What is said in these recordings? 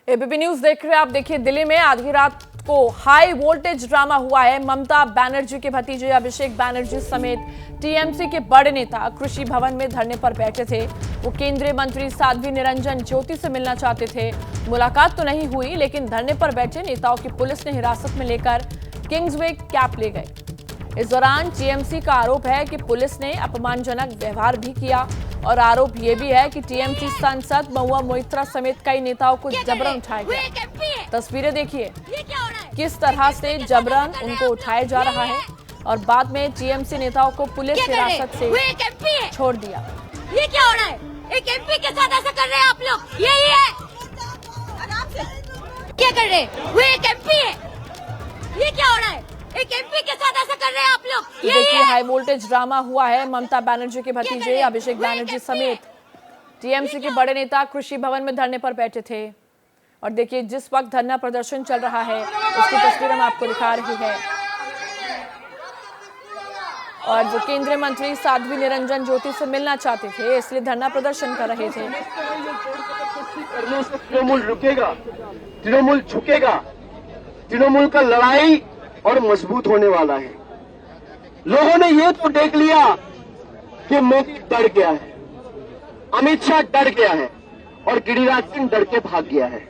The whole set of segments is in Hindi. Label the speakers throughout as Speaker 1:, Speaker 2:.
Speaker 1: एबीपी न्यूज देख रहे हैं आप। देखिए, दिल्ली में आधी रात को हाई वोल्टेज ड्रामा हुआ है। ममता बनर्जी के भतीजे अभिषेक बनर्जी समेत टीएमसी के बड़े नेता कृषि भवन में धरने पर बैठे थे। वो केंद्रीय मंत्री साध्वी निरंजन ज्योति से मिलना चाहते थे। मुलाकात तो नहीं हुई, लेकिन धरने पर बैठे नेताओं की पुलिस ने हिरासत में लेकर किंग्सवे कैंप ले गए। इस दौरान टीएमसी का आरोप है कि पुलिस ने अपमानजनक व्यवहार भी किया और आरोप यह भी है कि टीएमसी सांसद महुआ मोइत्रा समेत कई नेताओं को जबरन उठाया गया। तस्वीरें देखिए किस तरह से जबरन उनको उठाया जा रहा है और बाद में टीएमसी नेताओं को पुलिस हिरासत से छोड़ दिया।
Speaker 2: ये क्या हो रहा है? एक एमपी के साथ ऐसा कर रहे हैं आप लोग? यही है आराम से क्या कर रहे हैं? वो एक एमपी है। ये क्या हो रहा है? एक एमपी के साथ ऐसा कर रहे हैं आप लोग?
Speaker 1: देखिए, हाई वोल्टेज ड्रामा हुआ है। ममता बनर्जी के भतीजे अभिषेक बनर्जी समेत टीएमसी के बड़े नेता कृषि भवन में धरने पर बैठे थे और देखिए जिस वक्त धरना प्रदर्शन चल रहा है उसकी तस्वीर हम आपको दिखा रही है। और जो केंद्रीय मंत्री साध्वी निरंजन ज्योति से मिलना चाहते थे, इसलिए धरना प्रदर्शन कर रहे थे।
Speaker 3: तृणमूल रुकेगा, तृणमूल झुकेगा, तृणमूल का लड़ाई और मजबूत होने वाला है। लोगों ने ये तो देख लिया कि मोदी डर गया है, अमित शाह डर गया है और गिरिराज सिंह डर के भाग गया है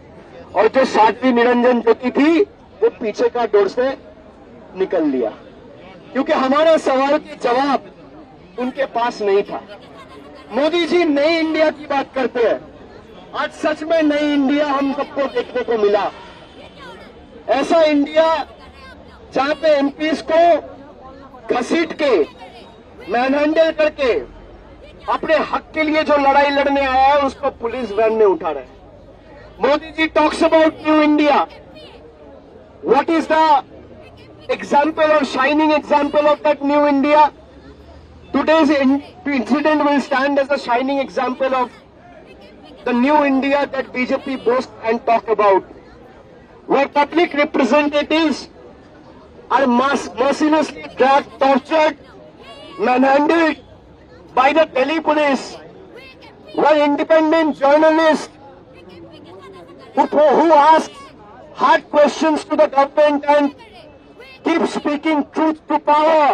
Speaker 3: और जो साध्वी निरंजन ज्योति थी वो पीछे का डोर से निकल लिया, क्योंकि हमारे सवाल के जवाब उनके पास नहीं था। मोदी जी नई इंडिया की बात करते हैं। आज सच में नई इंडिया हम सबको देखने को मिला। ऐसा इंडिया जहां पे एमपीज को घसीट के मैनहैंडल करके अपने हक के लिए जो लड़ाई लड़ने आया है उसको पुलिस वैन में उठा रहे हैं। Modi ji talks about new India. What is the example or shining example of that new India? Today's incident will stand as a shining example of the new India that BJP boasts and talk about, where public representatives are mercilessly dragged, tortured, manhandled by the Delhi police, where independent journalists who ask hard questions to the government and keep speaking truth to power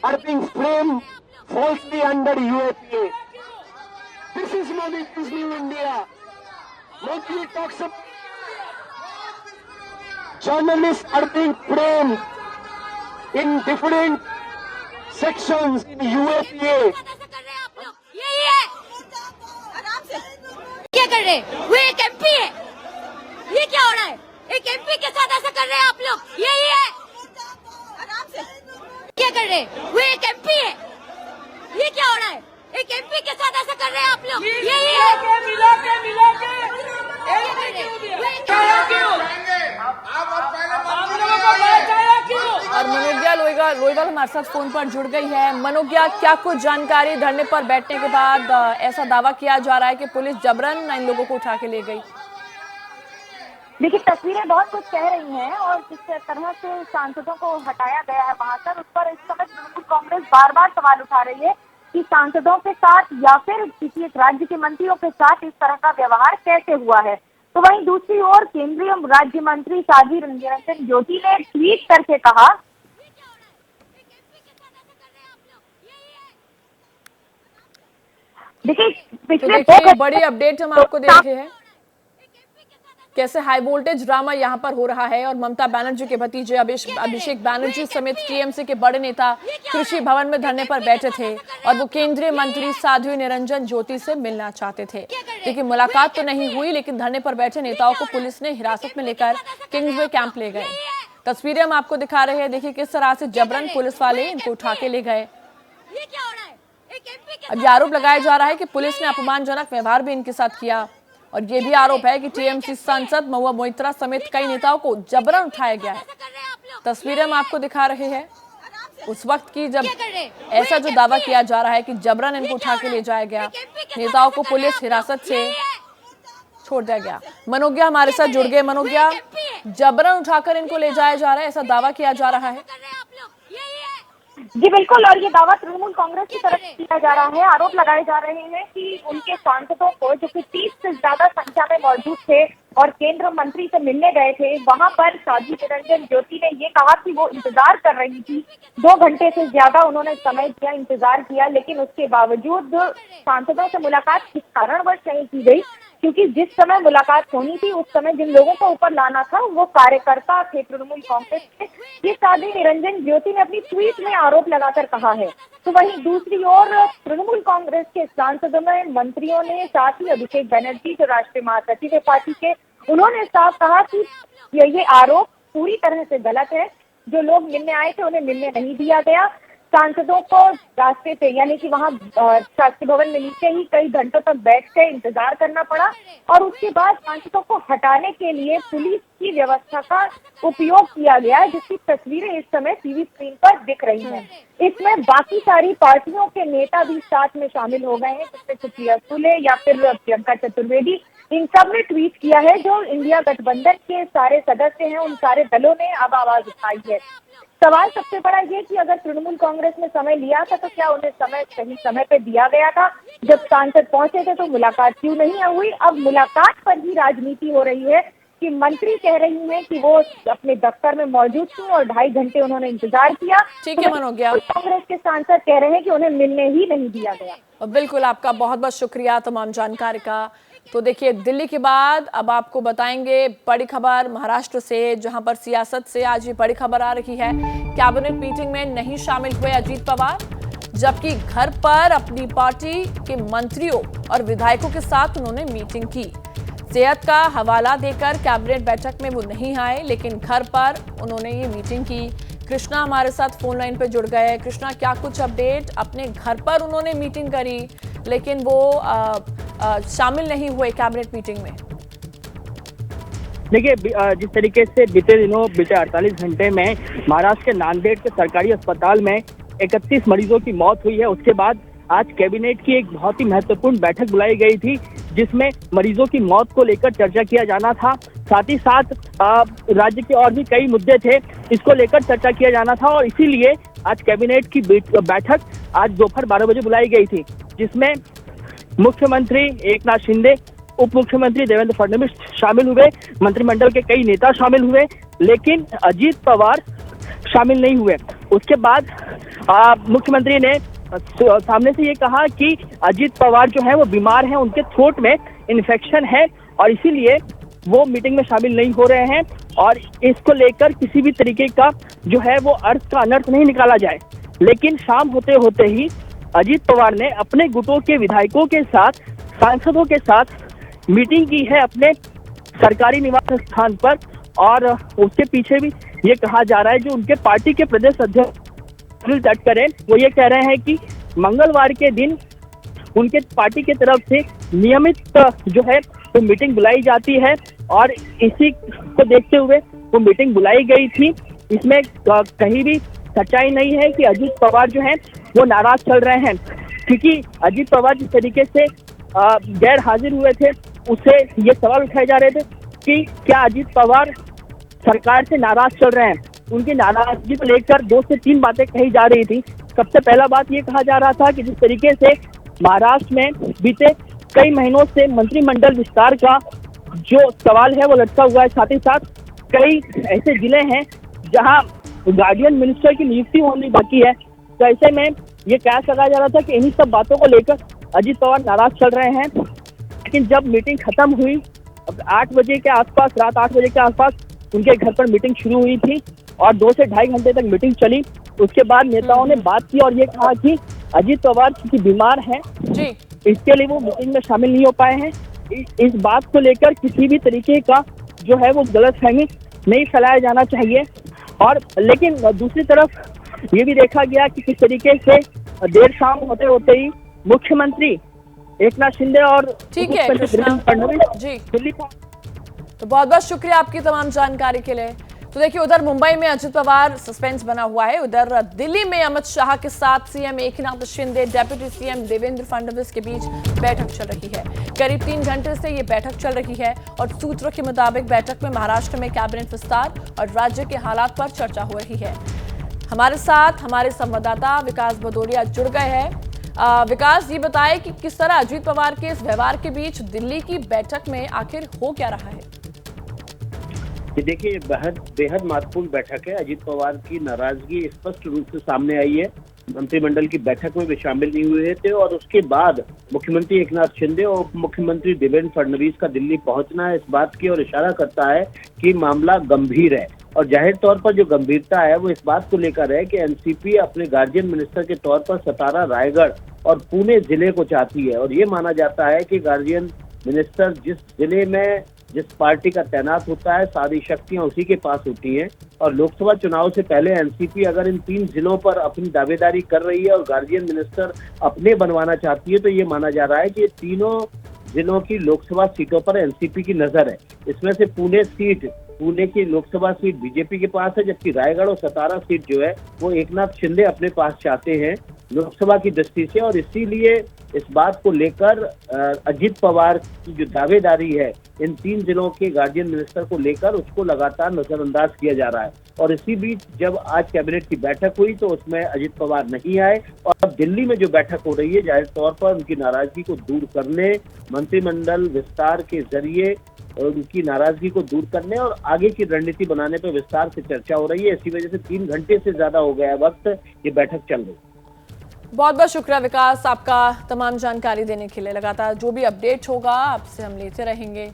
Speaker 3: are being framed falsely under UAPA. This is Modi's new India. Modi talks about journalists are being framed in different sections in UAPA.
Speaker 2: यही है आराम से क्या कर रहे हैं? वो एक एमपी है। ये क्या हो रहा है? एक एमपी के साथ ऐसा कर रहे हैं आप लोग? यही है आराम से क्या कर रहे हैं? वो एक एमपी है। ये क्या हो रहा है? एक एमपी के साथ ऐसा कर रहे हैं आप लोग? यही है मिला के
Speaker 1: और मनोज्ञा लोईवाल हमारे साथ फोन पर जुड़ गई है। मनोज्ञा, क्या कुछ जानकारी? धरने पर बैठने के बाद ऐसा दावा किया जा रहा है कि पुलिस जबरन इन लोगों को उठा के ले गई।
Speaker 4: देखिए, तस्वीरें बहुत कुछ कह रही हैं और जिस तरह से सांसदों को हटाया गया है वहां पर, उस पर इस समय तृणमूल कांग्रेस बार बार सवाल उठा रही है कि सांसदों के साथ या फिर किसी एक राज्य के मंत्रियों के साथ इस तरह का व्यवहार कैसे हुआ है। तो वहीं दूसरी ओर केंद्रीय राज्य मंत्री साध्वी निरंजन ज्योति ने ट्वीट करके कहा,
Speaker 1: देखिए बड़ी अपडेट हम आपको दे रहे हैं कैसे हाई वोल्टेज ड्रामा यहां पर हो रहा है और ममता बनर्जी के भतीजे अभिषेक बनर्जी समेत टीएमसी के बड़े नेता कृषि भवन में धरने पर बैठे थे और वो केंद्रीय मंत्री साध्वी निरंजन ज्योति से मिलना चाहते थे। लेकिन मुलाकात तो नहीं हुई, लेकिन धरने पर बैठे नेताओं को पुलिस ने हिरासत में लेकर किंग्सवे कैंप ले गए। तस्वीरें हम आपको दिखा रहे हैं। देखिए किस तरह से जबरन पुलिस वाले इनको उठा के ले गए। अब आरोप लगाया जा रहा है कि पुलिस ने अपमानजनक व्यवहार भी इनके साथ किया और ये भी आरोप है कि टीएमसी सांसद महुआ मोइत्रा समेत कई नेताओं को जबरन उठाया गया है। तस्वीरें हम आपको दिखा रहे हैं उस वक्त की जब ऐसा जो दावा किया जा रहा है कि जबरन इनको उठा के ले जाया गया, नेताओं को पुलिस हिरासत से छोड़ दिया गया। मनोज्ञा हमारे साथ जुड़ गए। मनोज्ञा, जबरन उठाकर इनको ले जाया जा रहा है, ऐसा दावा किया जा रहा है।
Speaker 4: जी बिल्कुल, और ये दावा तृणमूल कांग्रेस की तरफ से किया जा रहा है। आरोप लगाए जा रहे हैं कि उनके सांसदों को, जो कि 30 से ज्यादा संख्या में मौजूद थे, और केंद्र मंत्री से मिलने गए थे, वहां पर साध्वी निरंजन ज्योति ने ये कहा कि वो इंतजार कर रही थी। 2 घंटे से ज्यादा उन्होंने समय दिया, इंतजार किया, लेकिन उसके बावजूद सांसदों से मुलाकात किस कारणवश नहीं की गई, क्योंकि जिस समय मुलाकात होनी थी उस समय जिन लोगों को ऊपर लाना था वो कार्यकर्ता थे तृणमूल कांग्रेस के। ये साध्वी निरंजन ज्योति ने अपनी ट्वीट में आरोप लगाकर कहा है। तो वहीं दूसरी ओर तृणमूल कांग्रेस के सांसदों में मंत्रियों ने, साथ ही अभिषेक बनर्जी जो राष्ट्रीय महासचिव है पार्टी के, उन्होंने साफ कहा कि ये आरोप पूरी तरह से गलत है। जो लोग मिलने आए थे उन्हें मिलने नहीं दिया गया। सांसदों को रास्ते से, यानी कि वहां शास्त्री भवन में नीचे ही कई घंटों तक बैठ के इंतजार करना पड़ा और उसके बाद सांसदों को हटाने के लिए पुलिस की व्यवस्था का उपयोग किया गया, जिसकी तस्वीरें इस समय टीवी स्क्रीन पर दिख रही हैं। इसमें बाकी सारी पार्टियों के नेता भी साथ में शामिल हो गए हैं, जिसमें सुप्रिया सुले या फिर प्रियंका चतुर्वेदी, इन सब ने ट्वीट किया है। जो इंडिया गठबंधन के सारे सदस्य हैं, उन सारे दलों ने अब आवाज उठाई है। सवाल सबसे बड़ा ये कि अगर तृणमूल कांग्रेस ने समय लिया था तो क्या उन्हें समय सही समय पे दिया गया था? जब सांसद पहुंचे थे तो मुलाकात क्यों नहीं हुई? अब मुलाकात पर ही राजनीति हो रही है कि मंत्री कह रही हैं कि वो अपने दफ्तर में मौजूद थी और 2.5 घंटे उन्होंने इंतजार किया।
Speaker 1: ठीक है मनोज्ञा,
Speaker 4: कांग्रेस के सांसद कह रहे हैं कि उन्हें मिलने ही नहीं दिया गया।
Speaker 1: बिल्कुल, आपका बहुत बहुत शुक्रिया तमाम जानकारी का। तो देखिए, दिल्ली के बाद अब आपको बताएंगे बड़ी खबर महाराष्ट्र से, जहां पर सियासत से आज ये बड़ी खबर आ रही है। कैबिनेट मीटिंग में नहीं शामिल हुए अजीत पवार, जबकि घर पर अपनी पार्टी के मंत्रियों और विधायकों के साथ उन्होंने मीटिंग की। सेहत का हवाला देकर कैबिनेट बैठक में वो नहीं आए, लेकिन घर पर उन्होंने ये मीटिंग की। कृष्णा हमारे साथ फोन लाइन पे जुड़ गए। कृष्णा, क्या कुछ अपडेट? अपने घर पर उन्होंने मीटिंग करी, लेकिन वो शामिल नहीं हुए कैबिनेट मीटिंग में।
Speaker 5: देखिए, जिस तरीके से बीते 48 घंटे में महाराष्ट्र के नांदेड़ के सरकारी अस्पताल में 31 मरीजों की मौत हुई है, उसके बाद आज कैबिनेट की एक बहुत ही महत्वपूर्ण बैठक बुलाई गई थी, जिसमें मरीजों की मौत को लेकर चर्चा किया जाना था। साथ ही साथ राज्य के और भी कई मुद्दे थे, इसको लेकर चर्चा किया जाना था और इसीलिए आज कैबिनेट की बैठक आज दोपहर 12 बजे बुलाई गई थी, जिसमें मुख्यमंत्री एकनाथ शिंदे, उप मुख्यमंत्री देवेंद्र फडणवीस शामिल हुए, मंत्रिमंडल के कई नेता शामिल हुए, लेकिन अजीत पवार शामिल नहीं हुए। उसके बाद मुख्यमंत्री ने सामने से ये कहा कि अजीत पवार जो है वो बीमार हैं, उनके थ्रोट में इन्फेक्शन है और इसीलिए वो मीटिंग में शामिल नहीं हो रहे हैं और इसको लेकर किसी भी तरीके का जो है वो अर्थ का अनर्थ नहीं निकाला जाए। लेकिन शाम होते होते ही अजीत पवार ने अपने गुटों के विधायकों के साथ, सांसदों के साथ मीटिंग की है अपने सरकारी निवास स्थान पर और उसके पीछे भी ये कहा जा रहा है, जो उनके पार्टी के प्रदेश अध्यक्ष सुनील तटकरे, वो ये कह रहे हैं कि मंगलवार के दिन उनके पार्टी की तरफ से नियमित जो है वो मीटिंग बुलाई जाती है और इसी को देखते हुए वो मीटिंग बुलाई गई थी। इसमें कहीं भी सच्चाई नहीं है कि अजीत पवार जो है वो नाराज चल रहे हैं, क्योंकि अजीत पवार जिस तरीके से गैर हाजिर हुए थे, उससे ये सवाल उठाए जा रहे थे कि क्या अजीत पवार सरकार से नाराज चल रहे हैं। उनकी नाराजगी को लेकर 2 से 3 बातें कही जा रही थी। सबसे पहला बात ये कहा जा रहा था कि जिस तरीके से महाराष्ट्र में बीते कई महीनों से मंत्रिमंडल विस्तार का जो सवाल है वो लटका हुआ है, साथ ही साथ कई ऐसे जिले हैं जहां गार्डियन मिनिस्टर की नियुक्ति होनी बाकी है। तो ऐसे में ये कयास लगाया जा रहा था कि इन्हीं सब बातों को लेकर अजीत पवार नाराज चल रहे हैं। लेकिन जब मीटिंग खत्म हुई, 8 बजे के आसपास, रात 8 बजे के आसपास उनके घर पर मीटिंग शुरू हुई थी और 2 से 2.5 घंटे तक मीटिंग चली। उसके बाद नेताओं ने बात की और ये कहा कि अजीत पवार क्योंकि बीमार हैं, इसके लिए वो मीटिंग में शामिल नहीं हो पाए हैं। इस बात को लेकर किसी भी तरीके का जो है वो गलतफहमी नहीं फैलाया जाना चाहिए। और लेकिन दूसरी तरफ ये भी देखा गया कि किस तरीके से देर शाम होते होते ही मुख्यमंत्री एकनाथ शिंदे और
Speaker 1: ठीक है जी,
Speaker 5: दिल्ली।
Speaker 1: तो बहुत बहुत शुक्रिया आपकी तमाम जानकारी के लिए। तो देखिए, उधर मुंबई में अजित पवार सस्पेंस बना हुआ है, उधर दिल्ली में अमित शाह के साथ CM Eknath Shinde, deputy CM Devendra Fadnavis के बीच बैठक चल रही है। करीब 3 घंटे से ये बैठक चल रही है और सूत्रों के मुताबिक बैठक में महाराष्ट्र में कैबिनेट विस्तार और राज्य के हालात पर चर्चा हो रही है। हमारे साथ हमारे संवाददाता विकास भदौरिया जुड़ गए हैं। विकास, ये बताए कि किस तरह अजित पवार के इस व्यवहार के बीच दिल्ली की बैठक में आखिर हो क्या रहा है?
Speaker 6: ये देखिए बेहद महत्वपूर्ण बैठक है। अजित पवार की नाराजगी स्पष्ट रूप से सामने आई है। मंत्रिमंडल की बैठक में वे शामिल नहीं हुए थे और उसके बाद मुख्यमंत्री एकनाथ शिंदे और उप मुख्यमंत्री देवेंद्र फडणवीस का दिल्ली पहुंचना इस बात की ओर इशारा करता है कि मामला गंभीर है। और जाहिर तौर पर जो गंभीरता है वो इस बात को लेकर है कि एनसीपी अपने गार्जियन मिनिस्टर के तौर पर सतारा, रायगढ़ और पुणे जिले को चाहती है। और ये माना जाता है कि गार्जियन मिनिस्टर जिस जिले में जिस पार्टी का तैनात होता है, सारी शक्तियां उसी के पास होती हैं। और लोकसभा चुनाव से पहले एनसीपी अगर इन 3 जिलों पर अपनी दावेदारी कर रही है और गार्जियन मिनिस्टर अपने बनवाना चाहती है, तो ये माना जा रहा है कि ये तीनों जिलों की लोकसभा सीटों पर एनसीपी की नजर है। इसमें से पुणे की लोकसभा सीट बीजेपी के पास है, जबकि रायगढ़ और सतारा सीट जो है वो एकनाथ शिंदे अपने पास चाहते हैं लोकसभा की दृष्टि से। और इसीलिए इस बात को लेकर अजित पवार की जो दावेदारी है इन 3 जिलों के गार्जियन मिनिस्टर को लेकर, उसको लगातार नजरअंदाज किया जा रहा है। और इसी बीच जब आज कैबिनेट की बैठक हुई तो उसमें अजित पवार नहीं आए। और अब दिल्ली में जो बैठक हो रही है, जाहिर तौर पर उनकी नाराजगी को दूर करने, मंत्रिमंडल विस्तार के जरिए उनकी नाराजगी को दूर करने और आगे की रणनीति बनाने पर विस्तार से चर्चा हो रही है। इसी वजह से 3 घंटे से ज्यादा हो गया वक्त ये बैठक चल रही है।
Speaker 1: बहुत बहुत शुक्रिया विकास, आपका तमाम जानकारी देने के लिए। लगातार जो भी अपडेट होगा आपसे हम लेते रहेंगे।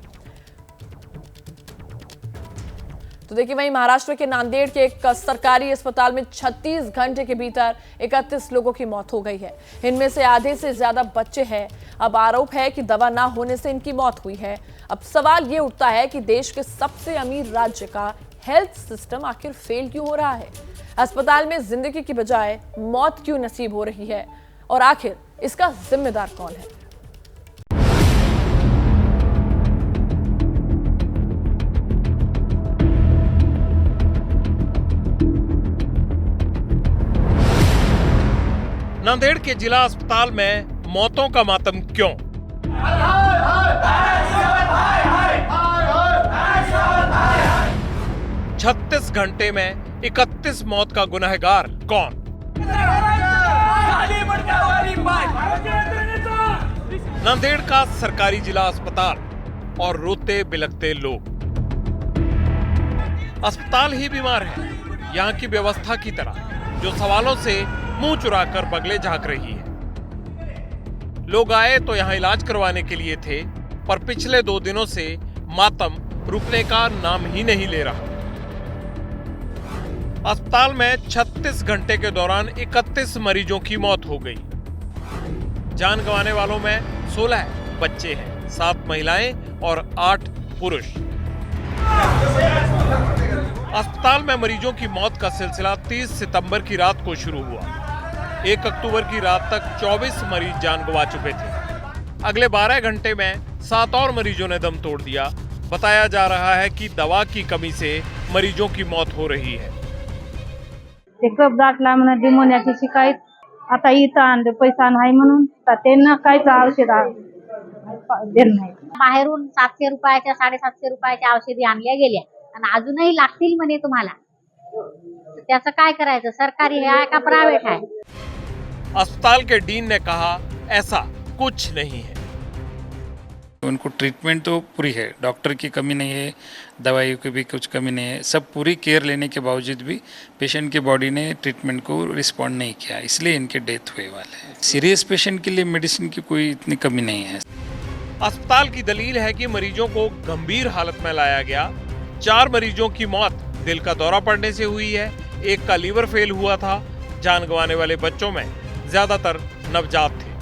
Speaker 1: तो देखिए, वहीं महाराष्ट्र के नांदेड़ के एक सरकारी अस्पताल में 36 घंटे के भीतर 31 लोगों की मौत हो गई है। इनमें से आधे से ज्यादा बच्चे हैं। अब आरोप है कि दवा ना होने से इनकी मौत हुई है। अब सवाल ये उठता है कि देश के सबसे अमीर राज्य का हेल्थ सिस्टम आखिर फेल क्यों हो रहा है? अस्पताल में जिंदगी की बजाय मौत क्यों नसीब हो रही है? और आखिर इसका जिम्मेदार कौन है?
Speaker 7: नांदेड़ के जिला अस्पताल में मौतों का मातम क्यों? छत्तीस घंटे में 31 मौत का गुनहगार कौन? नांदेड़ का सरकारी जिला अस्पताल और रोते बिलखते लोग। अस्पताल ही बीमार है, यहाँ की व्यवस्था की तरह, जो सवालों से मुंह चुराकर बगले झांक रही है। लोग आए तो यहाँ इलाज करवाने के लिए थे, पर पिछले 2 दिनों से मातम रुकने का नाम ही नहीं ले रहा। अस्पताल में 36 घंटे के दौरान 31 मरीजों की मौत हो गई। जान गंवाने वालों में 16 बच्चे हैं, 7 महिलाएं और 8 पुरुष। अस्पताल में मरीजों की मौत का सिलसिला 30 सितंबर की रात को शुरू हुआ। 1 अक्टूबर की रात तक 24 मरीज जान गंवा चुके थे। अगले 12 घंटे में 7 और मरीजों ने दम तोड़ दिया। बताया जा रहा है कि दवा की कमी से मरीजों की मौत हो रही है।
Speaker 8: कप दाटला म्हणून डिमोनियाची शिकायत, आता इथं आणले पैसा नाही म्हणून त्यांना काहीच औषध दिलं नाही।
Speaker 2: बाहेरून 700 रुपयाच्या 750 रुपयाच्या औषधी आणल्या गेल्या आणि अजूनही लागतील म्हणे तुम्हाला। त्याचं काय करायचं? सरकारी है का प्राइवेट है?
Speaker 7: अस्पताल के डीन ने कहा ऐसा कुछ नहीं है।
Speaker 9: उनको ट्रीटमेंट तो पूरी है, डॉक्टर की कमी नहीं है, दवाइयों की भी कुछ कमी नहीं है। सब पूरी केयर लेने के बावजूद भी पेशेंट की बॉडी ने ट्रीटमेंट को रिस्पॉन्ड नहीं किया, इसलिए इनके डेथ हुए वाले हैं। सीरियस पेशेंट के लिए मेडिसिन की कोई इतनी कमी नहीं है।
Speaker 7: अस्पताल की दलील है कि मरीजों को गंभीर हालत में लाया गया। 4 मरीजों की मौत दिल का दौरा पड़ने से हुई है, 1 का लीवर फेल हुआ था। जान गंवाने वाले बच्चों में ज्यादातर नवजात थे।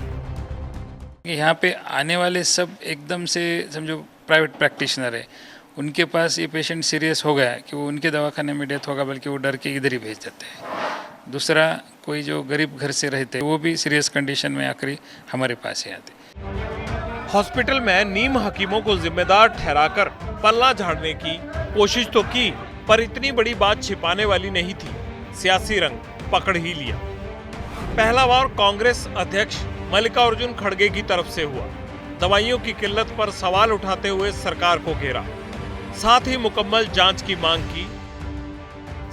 Speaker 9: यहाँ पे आने वाले सब एकदम से समझो प्राइवेट प्रैक्टिशनर है, उनके पास ये पेशेंट सीरियस हो गया कि वो उनके दवाखाने में डेथ होगा, बल्कि वो डर के इधर ही भेज देते हैं। दूसरा, कोई जो गरीब घर से रहते वो भी सीरियस कंडीशन में आकर हमारे पास ही आते।
Speaker 7: हॉस्पिटल में नीम हकीमों को जिम्मेदार ठहराकर पल्ला झाड़ने की कोशिश तो की, पर इतनी बड़ी बात छिपाने वाली नहीं थी। सियासी रंग पकड़ ही लिया। पहला वार कांग्रेस अध्यक्ष मल्लिकार्जुन खड़गे की तरफ से हुआ। दवाइयों की किल्लत पर सवाल उठाते हुए सरकार को घेरा, साथ ही मुकम्मल जांच की मांग की।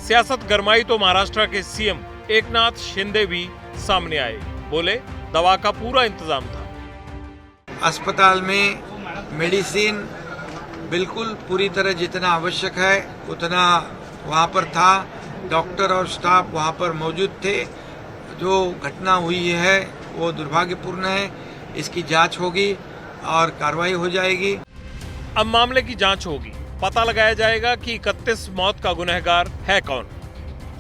Speaker 7: सियासत गरमाई तो महाराष्ट्र के सीएम एकनाथ शिंदे भी सामने आए। बोले दवा का पूरा इंतजाम था।
Speaker 10: अस्पताल में मेडिसिन बिल्कुल पूरी तरह जितना आवश्यक है उतना वहाँ पर था। डॉक्टर और स्टाफ वहाँ पर मौजूद थे। जो घटना हुई है वो दुर्भाग्यपूर्ण है। इसकी जांच होगी और कार्रवाई हो जाएगी।
Speaker 7: अब मामले की जांच होगी, पता लगाया जाएगा कि 31 मौत का गुनहगार है कौन।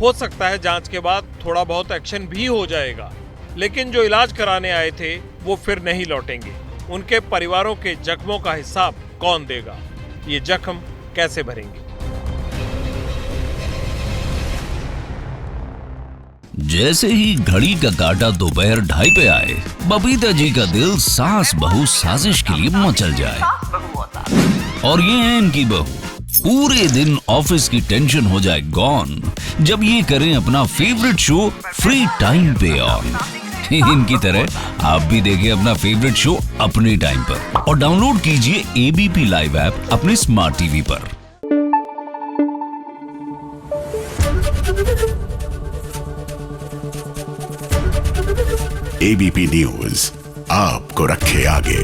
Speaker 7: हो सकता है जांच के बाद थोड़ा बहुत एक्शन भी हो जाएगा, लेकिन जो इलाज कराने आए थे वो फिर नहीं लौटेंगे। उनके परिवारों के जख्मों का हिसाब कौन देगा? ये जख्म कैसे भरेंगे?
Speaker 11: जैसे ही घड़ी का काटा दोपहर 2:30 पे आए, बबीता जी का दिल सास बहू साजिश के लिए मचल जाए। और ये है इनकी बहू, पूरे दिन ऑफिस की टेंशन हो जाए गॉन जब ये करें अपना फेवरेट शो फ्री टाइम पे ऑन। इनकी तरह आप भी देखिए अपना फेवरेट शो अपने टाइम पर और डाउनलोड कीजिए एबीपी लाइव ऐप अपने स्मार्ट टीवी पर।
Speaker 12: एबीपी न्यूज आपको रखे आगे।